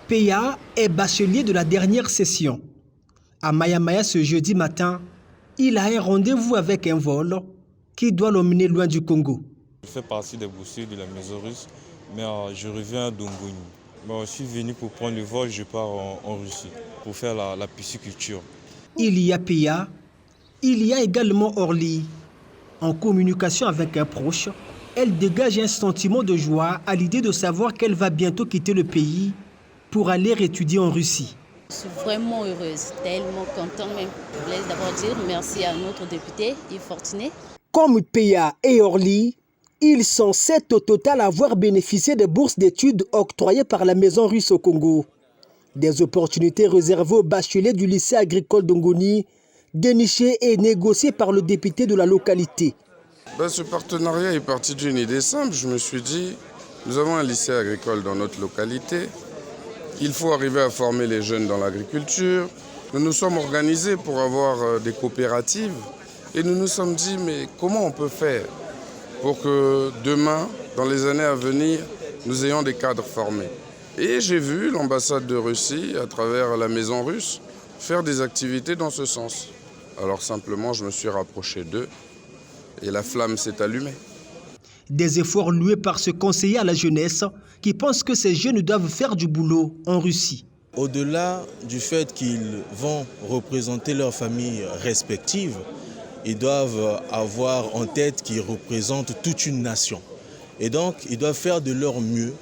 Peya est bachelier de la dernière session. À Maya-Maya ce jeudi matin, il a un rendez-vous avec un vol qui doit l'emmener loin du Congo. Je fais partie des boursiers de la maison russe, mais je reviens à Dongoni. Je suis venu pour prendre le vol, je pars en Russie pour faire la pisciculture. Il y a Peya, il y a également Orly. En communication avec un proche, elle dégage un sentiment de joie à l'idée de savoir qu'elle va bientôt quitter le pays pour aller étudier en Russie. Je suis vraiment heureuse, tellement contente même. Je voulais d'abord dire merci à notre député, Yves Fortuné. Comme Peya et Orly, ils sont 7 au total à avoir bénéficié des bourses d'études octroyées par la Maison russe au Congo. Des opportunités réservées aux bacheliers du lycée agricole d'Ongoni, dénichées et négociées par le député de la localité. Ce partenariat est parti d'une idée simple. Je me suis dit, nous avons un lycée agricole dans notre localité. Il faut arriver à former les jeunes dans l'agriculture. Nous nous sommes organisés pour avoir des coopératives. Et nous nous sommes dit, mais comment on peut faire pour que demain, dans les années à venir, nous ayons des cadres formés. Et j'ai vu l'ambassade de Russie, à travers la maison russe, faire des activités dans ce sens. Alors simplement, je me suis rapproché d'eux et la flamme s'est allumée. Des efforts loués par ce conseiller à la jeunesse qui pense que ces jeunes doivent faire du boulot en Russie. Au-delà du fait qu'ils vont représenter leurs familles respectives, ils doivent avoir en tête qu'ils représentent toute une nation. Et donc, ils doivent faire de leur mieux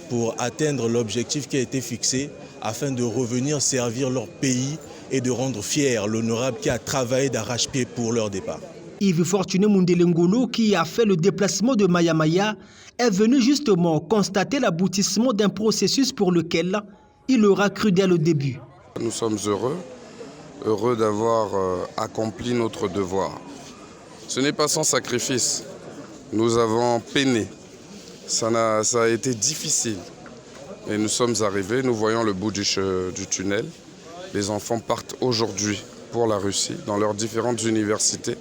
pour atteindre l'objectif qui a été fixé afin de revenir servir leur pays et de rendre fier l'honorable qui a travaillé d'arrache-pied pour leur départ. Yves Fortuné Mundelengolo, qui a fait le déplacement de Maya-Maya, est venu justement constater l'aboutissement d'un processus pour lequel il aura cru dès le début. Nous sommes heureux d'avoir accompli notre devoir. Ce n'est pas sans sacrifice. Nous avons peiné. Ça a été difficile. Et nous sommes arrivés, nous voyons le bout du tunnel. Les enfants partent aujourd'hui pour la Russie, dans leurs différentes universités.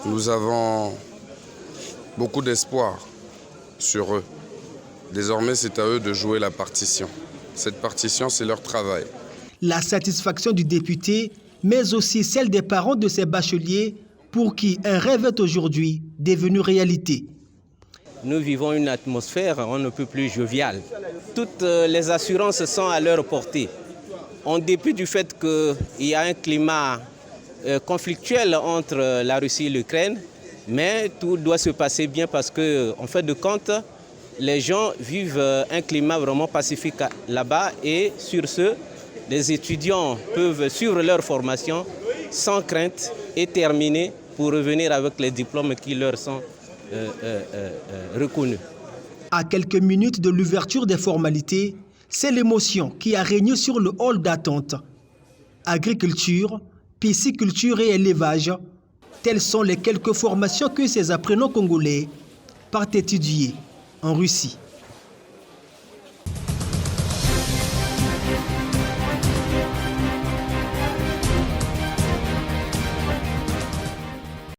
Nous avons beaucoup d'espoir sur eux. Désormais, c'est à eux de jouer la partition. Cette partition, c'est leur travail. La satisfaction du député, mais aussi celle des parents de ces bacheliers pour qui un rêve est aujourd'hui devenu réalité. Nous vivons une atmosphère on ne peut plus joviale. Toutes les assurances sont à leur portée. En dépit du fait qu'il y a un climat conflictuel entre la Russie et l'Ukraine, mais tout doit se passer bien parce qu'en fin de compte, les gens vivent un climat vraiment pacifique là-bas et sur ce, les étudiants peuvent suivre leur formation sans crainte et terminer pour revenir avec les diplômes qui leur sont reconnus. À quelques minutes de l'ouverture des formalités, c'est l'émotion qui a régné sur le hall d'attente. Agriculture, pisciculture et élevage, telles sont les quelques formations que ces apprenants congolais partent étudier en Russie.